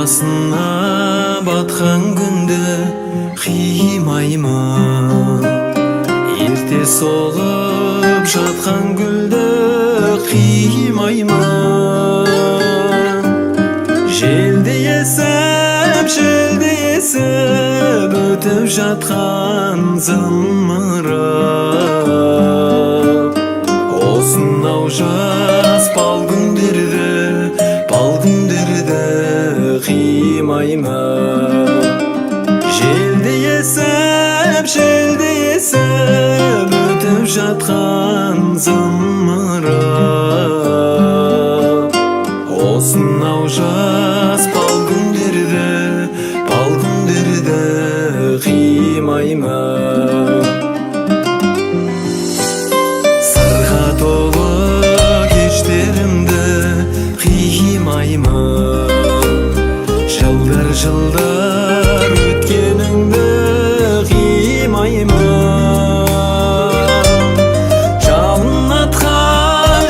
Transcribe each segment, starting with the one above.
Ортасына батқан күнді қимаймын, ерте солып жатқан гүлді қимаймын. Желді есіп өтіп жатқан зымырап, осынау жас пал күндерді қимаймын. Желді есіп өтіп жатқан зымырап, осынау жас пал күндерді қимаймын. Сырға толы кештерімді қимаймын, жылдар өткеніңді қимаймын. Жалын атқан,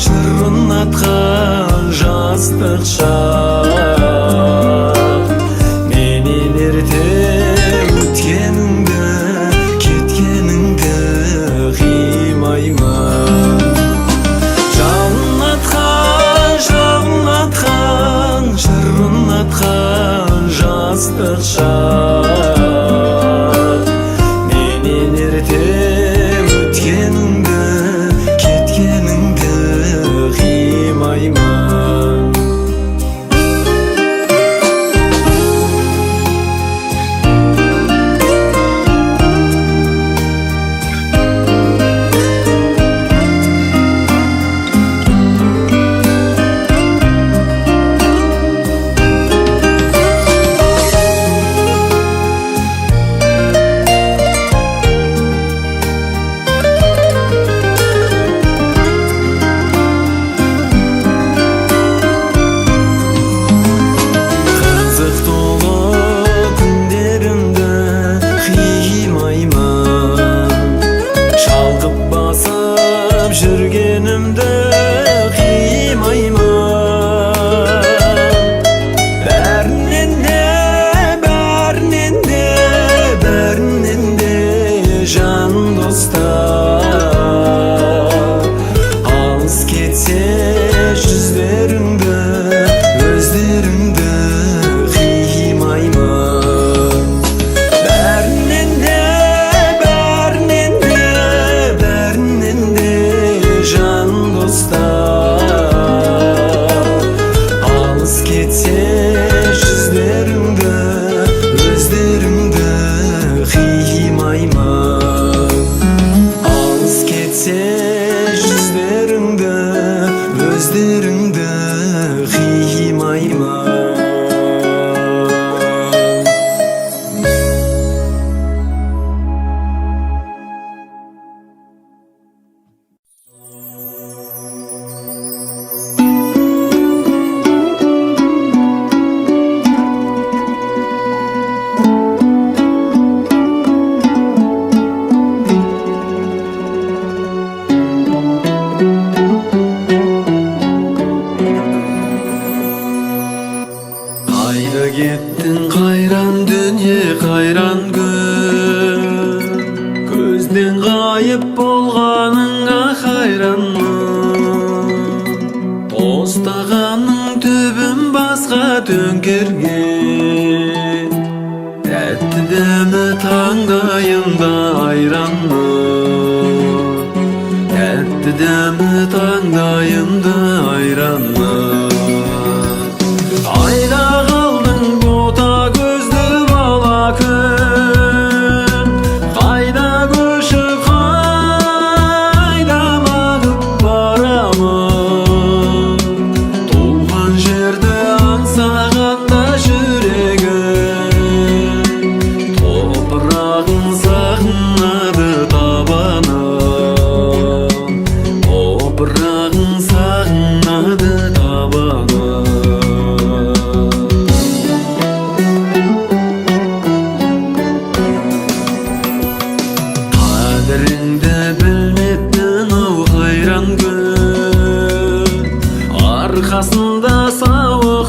жырын атқан жастық шақ, менен ерте өткеніңді, кеткеніңді қимаймын. Жалын атқан, жырын атқан жастық шақ, менен ерте өткеніңді, кеткеніңді қимаймын. Жүргенімді қимаймын. Бәрінен де жан достар, алыс кетсе жүздеріңді, өздеріңді қимаймын. Бәрінен де жан достар, алыс кетсе жүздеріңді, өздеріңді қимаймын. Алыс кетсе жүздеріңді, өздеріңді қимаймын. Қайда кеттің қайран дүние, қайран күн, көзден ғайып болғаныңа қайранмын. Тостағанның түбін басқа төңкерген, тәтті дәмі таңдайымда айранмын. Тәтті дәмі таңдайымда айранмын. Қайда қалдың бота көзді бала күн, қайда көшіп қайда мағып барамын. Туған жерді аңсағанда жүрегім, топырағын сағынады табаным. Топырағын сағынады табаным. Қадіріңді білмеппін ау қайран күн, арқасында сауық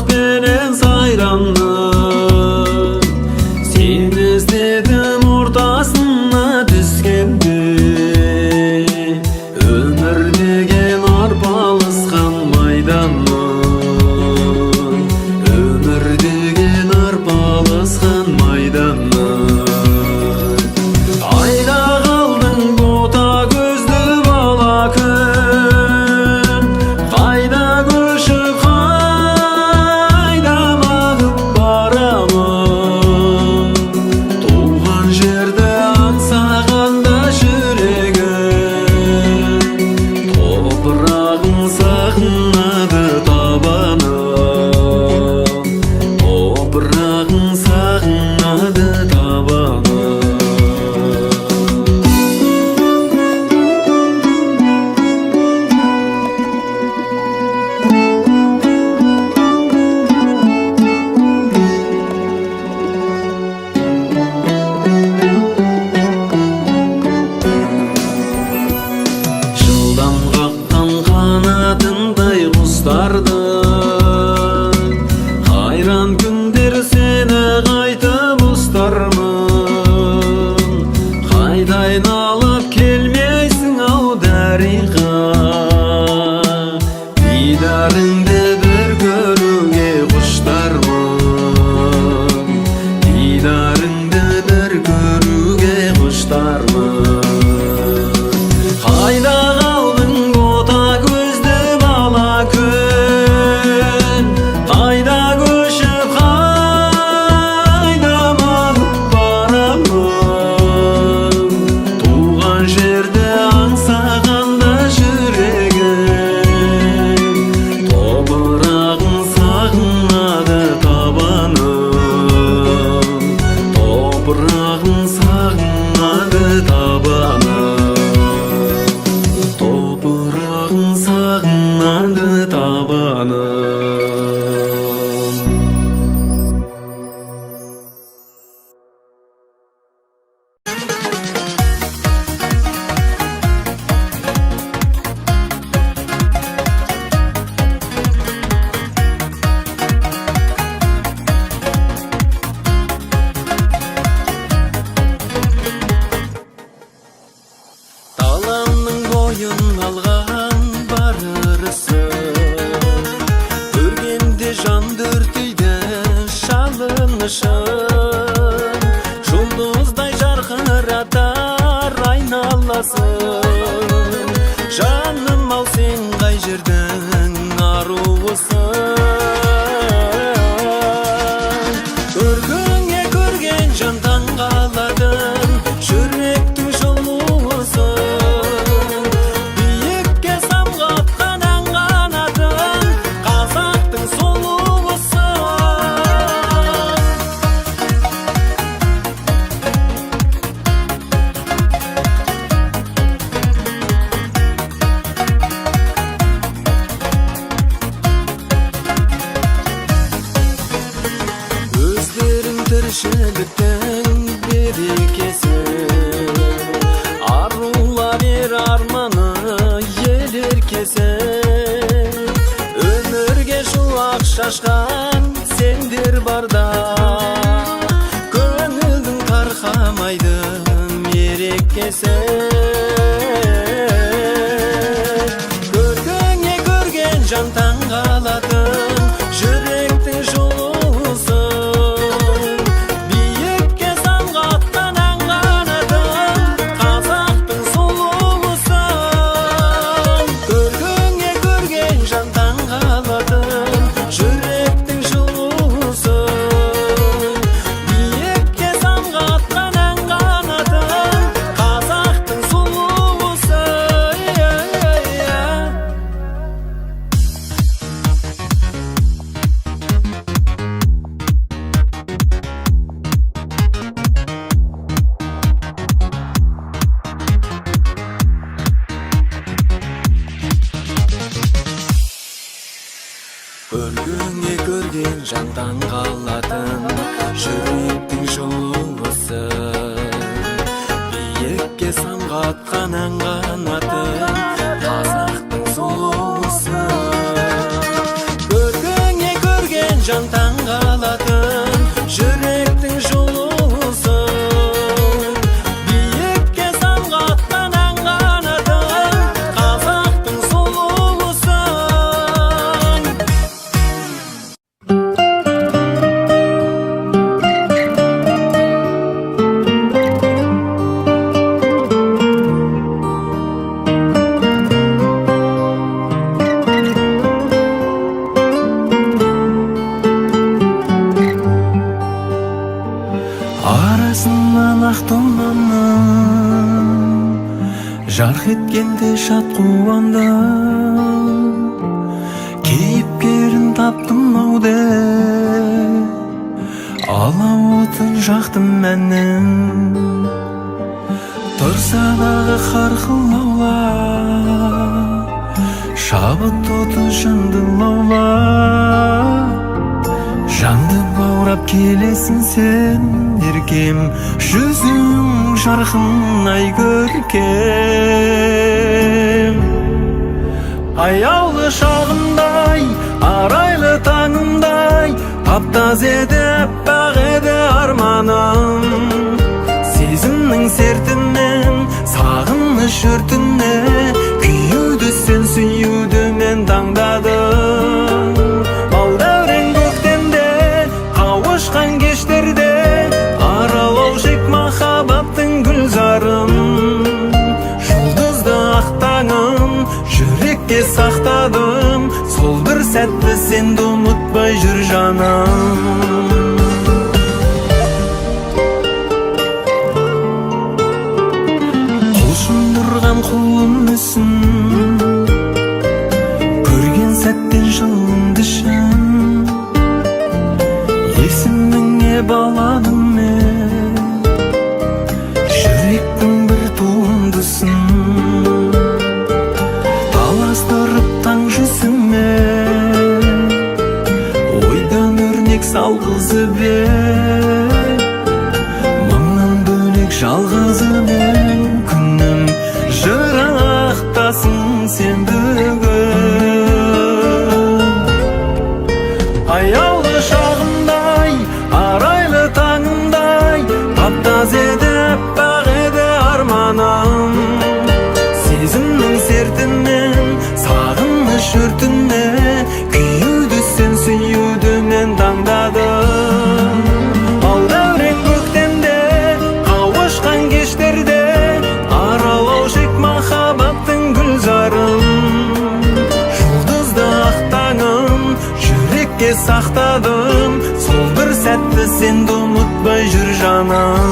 sağnadı tabanım, toprağın sağnadı tabanım. Жылдам қаққан қанатындай құстардың, қайран күндер сені қайтып ұстармын. Қайда айналып келмейсің ау дариға, дидарыңды бір көруге құштармын, дидарыңды бір көруге құштармын. Қайда қалдың бота көзді бала күн, қайда көшіп қайда маңып барамын. Туған жерді аңсағанда жүрегім, топырағын сағынады табаным, топырағын сағынады табаным. Toprağın sağnadı tabanım. Таламның бойын алған бар ырысын, көргенде жанды өртейді шалынышын. Жұлдыздай жарқыратар айналасын, жаным ау сен қай жердің аруысың. Көргіңе көрген жан таңғаладың, жүректің жылуысың. Биікке самғатқан ән қанатың, қазақтың сұлуысың. Өздерің тіршіліктің берекесі, арулар ер арманы ел еркесі. Өмірге шуақ шашқан сендер барда, көңілдің тарқамайды мерекесі. Көргіңе көрген жан таңғалатын, жүректің жылуысың. Биікке самғатқан ән қанатың, қазақтың сұлуысың. Көргіңе көрген жан таңғалатын, жүректің жылуысың. Биікке самғатқан ән қанатың, қазақтың сұлуысың. Көргіңе көрген жан таңғалатын, жүректің жылуысың. Биікке самғатқан ән қанатың, қазақтың сұлуысың. Көргіңе көрген жан таңғалатын, жүректің жылуысың. Биікке самғатқан ән қанатың, қазақтың сұлуысың. Арасынан ақ тұманның жарқ еткенде шат қуандым. жақтым мәнін, тұрса дағы қарқыл аула, шабыт оты жанды лаула. Жанды баурап келесің сен еркем, жүзің жарқын ай көркем. Аяулы шағымдай, арайлы таңымдай, таптаз еді аппақ еді арманым. Сезімнің сертінен сағыныш өртіне, күйеуді сен сүюді мен таңдадым. Балдәурен көктемде, қауышқан кештерде, аралау жек махаббаттың гүлзарын. Жұлдызды ақ таңын жүрекке сақтадым, сол бір сәтті сенді ұмытпай жүр жаным. Құлшындырған құлым мүсін, көрген сәттен жылынды шын. Есіміңе баладым мен, жүректің бір туындысын. Таластырып таң жүзіме, ойдан өрнек салғызып ем. Мыңнан бөлек жалғызымен күнім, жырақтасың сен бүгін. Аяулы шағымдай, арайлы таңымдай, таптаз еді аппақ еді арманым. Сезімнің сертінен сағыныш өртіне, күйеуді сен сүюді мен таңдадым. Балдәурен көктемде, қауышқан кештерде, аралау жек махаббаттың гүлзарын. Жұлдызды ақ таңын жүрекке сақтадым, сол бір сәтті сенді ұмытпай жүр жаным.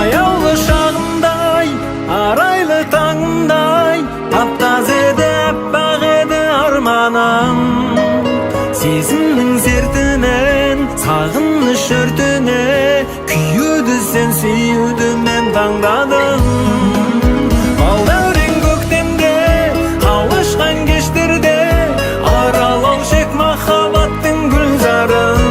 Аяулы шағымдай, арайлы таңымдай, таптаз еді аппақ еді арманым. Сезімнің сертінен сағыныш өртіне, күйеуді сен сүюді мен таңдадым. Балдәурен көктемде, қауышқан кештерде, аралау жек махаббаттың гүлзарын.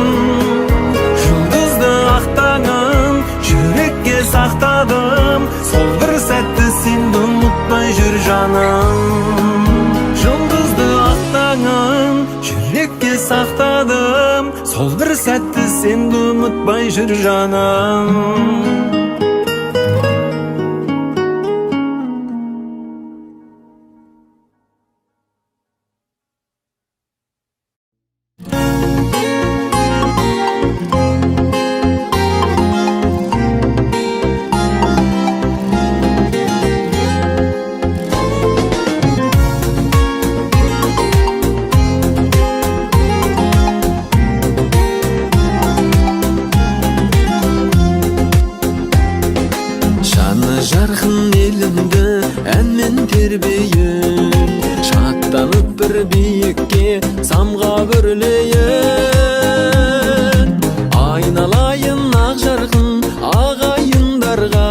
Жұлдызды ақ таңын жүрекке сақтадым, сол бір сәтті сенді ұмытпай жүр жаным. Жұлдызды ақ таңын жүрекке сақтадым, сол бір сәтті сенді ұмытпай жүр жаным. Жарқын елімді әнмен тербейін, шаттанып бір биікке самғап өрлейін. Айналайын ақ жарқын ағайындарға,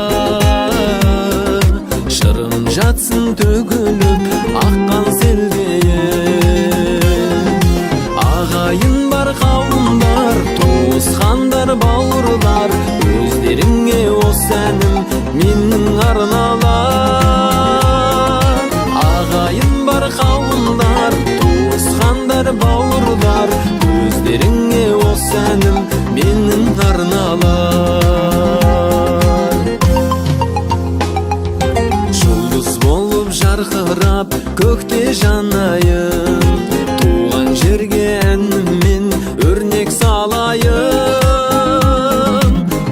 шырын жатсын төгіліп аққан селдейін. Ағайын бар қауымдар, туысқандар бауырлар, өздеріңе осы әнім менің арналар. Ағайын бар қауымдар, туысқандар бауырлар, өздеріңе осы әнім менің арналар. Жұлдыз болып жарқырап көкте жанайын, туған жерге әніммен өрнек салайын.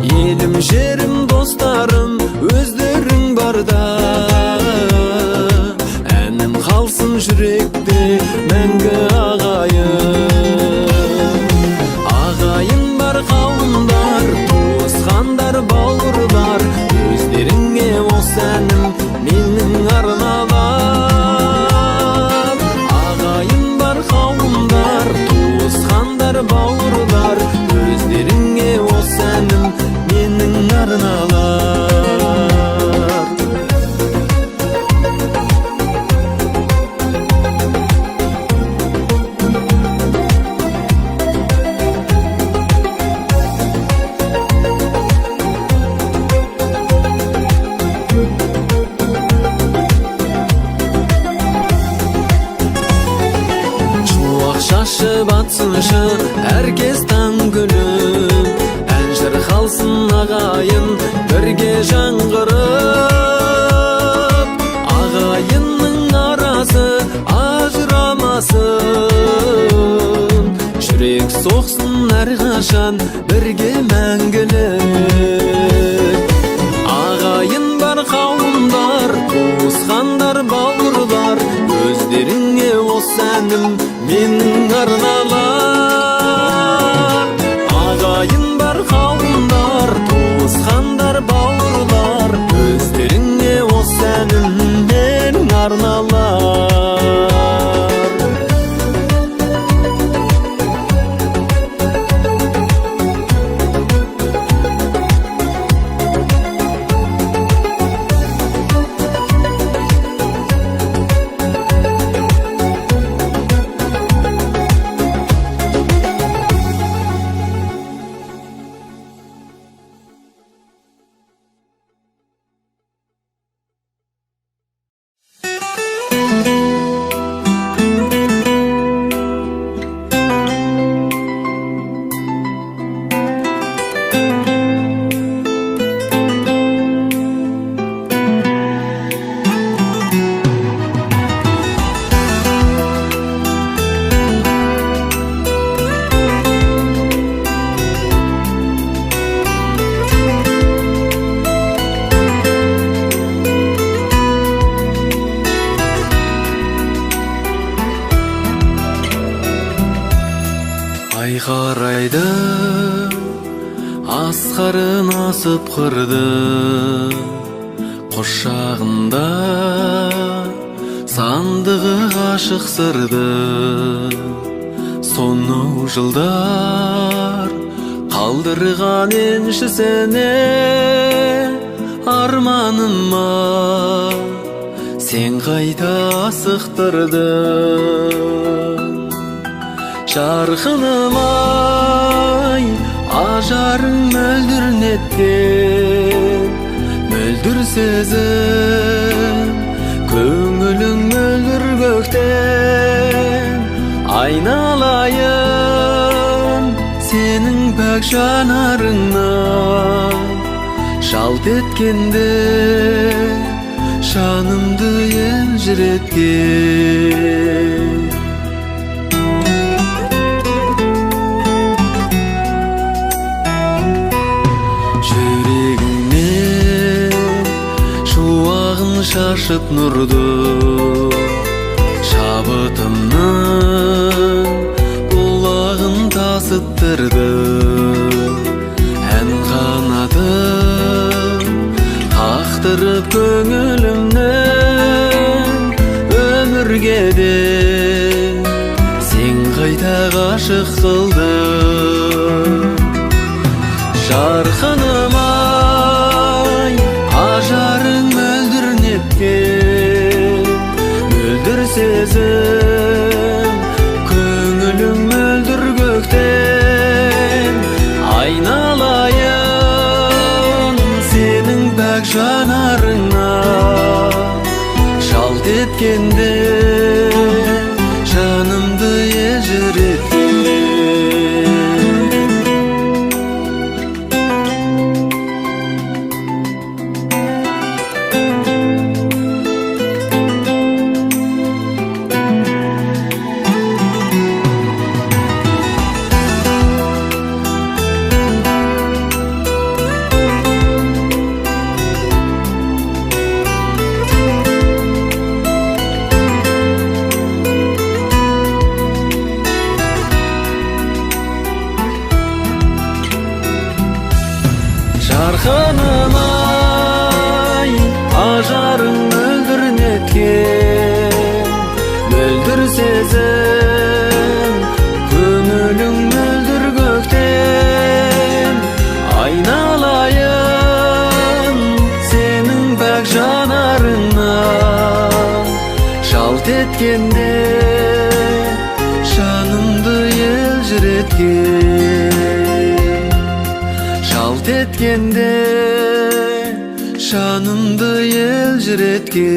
Елім жерім достарым өздерің барда, әнім қалсын жүректе мәңгі ағайын. арналап. Ағайын бар қауымдар, туысқандар, бауырлар, өздеріңе осы әнім менің арналар. Шашып атсыншы әркез таң күліп, ән шырқалсын ағайын бірге жаңғырып. Ағайынның арасы ажырамасын, жүрек соқсын әрқашан бірге мәңгілік. Ағайын бар қауымдар, туысқандар, бауырлар, өздеріңе осы әнім менің арналар. Ағайын бар қауымдар, туысқандар, бауырлар, өздеріңе осы әнім менің арналар. Ай қарайды, асқарын асып қырды, құшағында сандығы ғашық сырды. Сонау жылдар қалдырған еншісіне арманыма сен қайта асықтырдың. Жарқыным ай, ажарың мөлдір неткен, мөлдір сезім, көңілің мөлдір көктен. Айналайын сенің пәк жанарыңнан, жалт еткенде жанымды елжіреткен. Шашып нұрды, шабытымның бұлағын тасыттырды. Ән қанатын қақтырып көңілімнің, өмірге де сен қайта ғашық қылдың. Жарқыным ай, ажарың мөлдір неткен, мөлдір сезім, көңілің мөлдір көктен. Айналайын сенің пәк жанарыңа, жалт еткенде жанымды елжіреткен. жалт еткенде жанымды елжіреткен, жалт еткенде жанымды елжіреткен.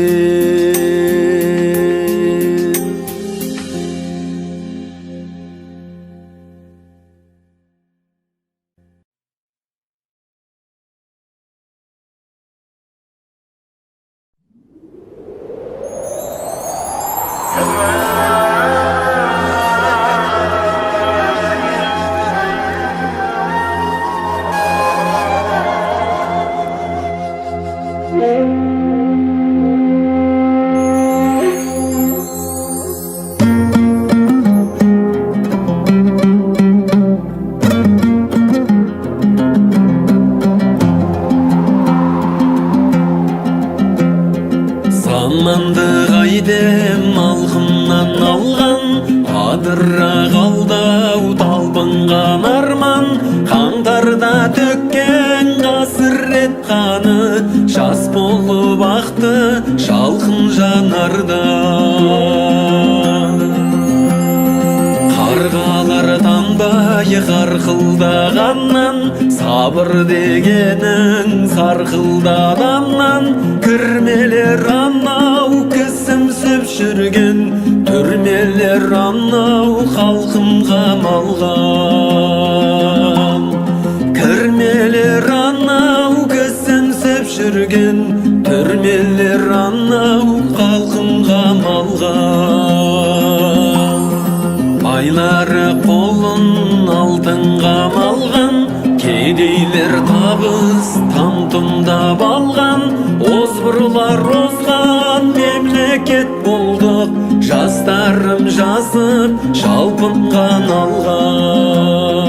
Заманды қайдем алқымнан алған, адыра қалдау талпынған арман, қаңтарда төккен қасірет қаны, жас болып ақты жалқын жанарда. Қарғалар танбай қарқылдағаннан, сабыр дегенің сарқылдағаннан, кірмелер анау кісімсіп жүрген, түрмелер анау халқым қамалған. Кірмелер анау кісімсіп жүрген, түрмелер анау халқым қамалған. Байлары қолын алтынға малған, кедейлер табыс там-тұмдап алған, озбырлар озған мемлекет болдық, жастарым жазып жалпынған алған.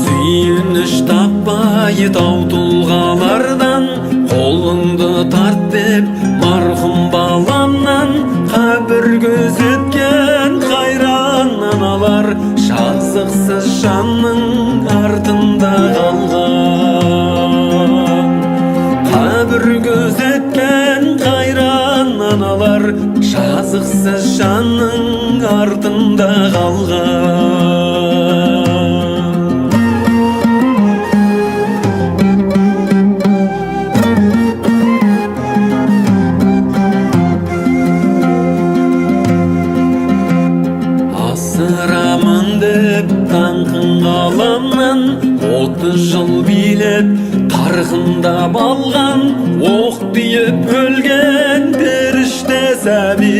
Сүйініш таппай тау тұлғалардан, қолыңды тарт деп марқұм баламнан, қабір көзеткен қайран аналар, жазықсыз жанның артында қалған. Қабір көзеткен қайран аналар, жазықсыз жанның артында қалған. Асырамын деп таңқын қаламнан, 30 жыл билеп қарқындап алған, оқ тиіп өлген періште сәби,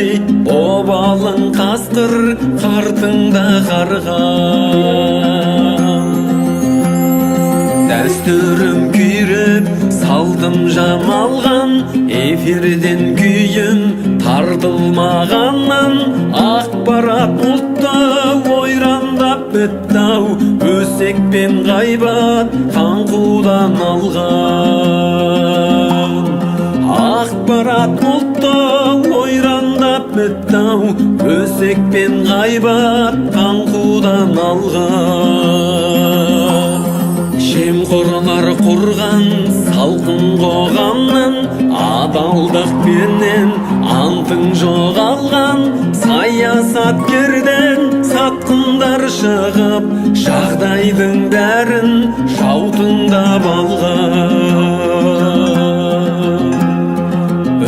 обалың қасқыр қартыңда қарған. Дәстүрім күйреп салтым жамалған, эфирден күйім тартылмағаннан, ақпарат бұлтта ойрандап бітті-ау, өсек пен ғайбат қаңқудан алған. Ақпарат бұлтта ойрандап бітті-ау, өсек пен ғайбат қаңқудан алған. Жемқорлар құрған салқын қоғамнан, адалдық пенен антың жоғалған, саясаткерден сатқындар шығып, жағдайдың бәрін жаутыңдап алған.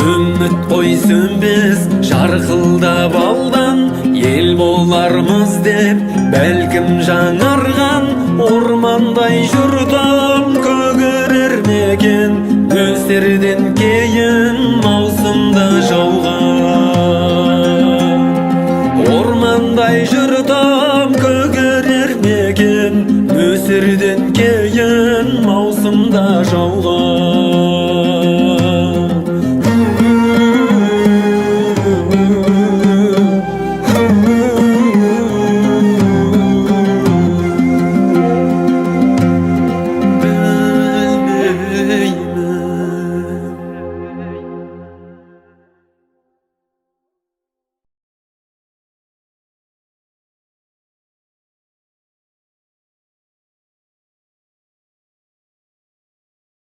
Үміт қой сөнбес жарқылдап алдан, ел болармыз деп бәлкім жаңарған, ормандай жұртым көгерер мекен, өсерден кейін маусымда